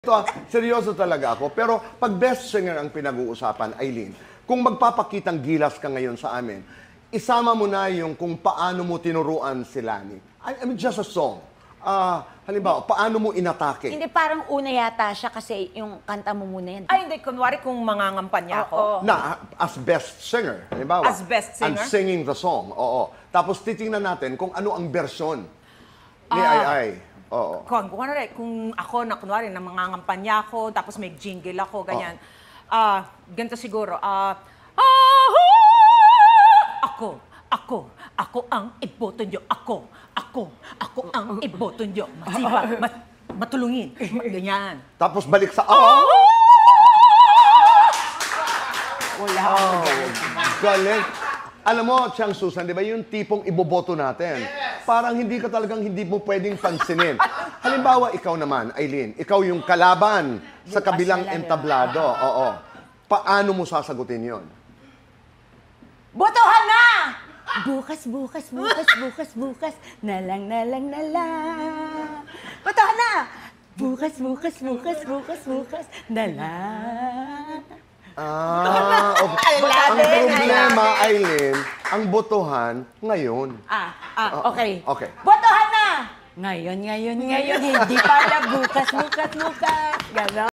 Ito, seryoso talaga ako. Pero pag best singer ang pinag-uusapan, Aileen, kung magpapakitang gilas ka ngayon sa amin, isama mo na yung kung paano mo tinuruan si Lani. I mean, just a song. Halimbawa, paano mo inatake? Hindi, parang una yata siya kasi yung kanta mo muna yan. Ay, hindi. Kunwari kung mangangampanya ako. Na, as best singer. Halimbawa. As best singer? And singing the song. Oo. Tapos titingnan natin kung ano ang bersyon ni Ai. Oo. Kung ako na kunwari na mangangampanya ako, tapos may jingle ako, ganyan. Ganito siguro. Ako ang iboto nyo. Ako ang iboto nyo. Masipag, matulungin. Ganyan. Tapos balik sa Wala. Galing. Alam mo, Chang Susan, di ba yung tipong iboboto natin? Parang hindi ka talagang hindi mo pwedeng pansinin. Halimbawa, ikaw naman, Aileen, ikaw yung kalaban sa kabilang entablado. Oo. Paano mo sasagutin yon? Botohan na! Bukas. Na lang. Botohan na! Bukas. Na lang. Okay. Ang problema, Aileen, ang botohan ngayon. Okay. Okay. Botohan na! Ngayon. Hindi pala bukas. Ganon.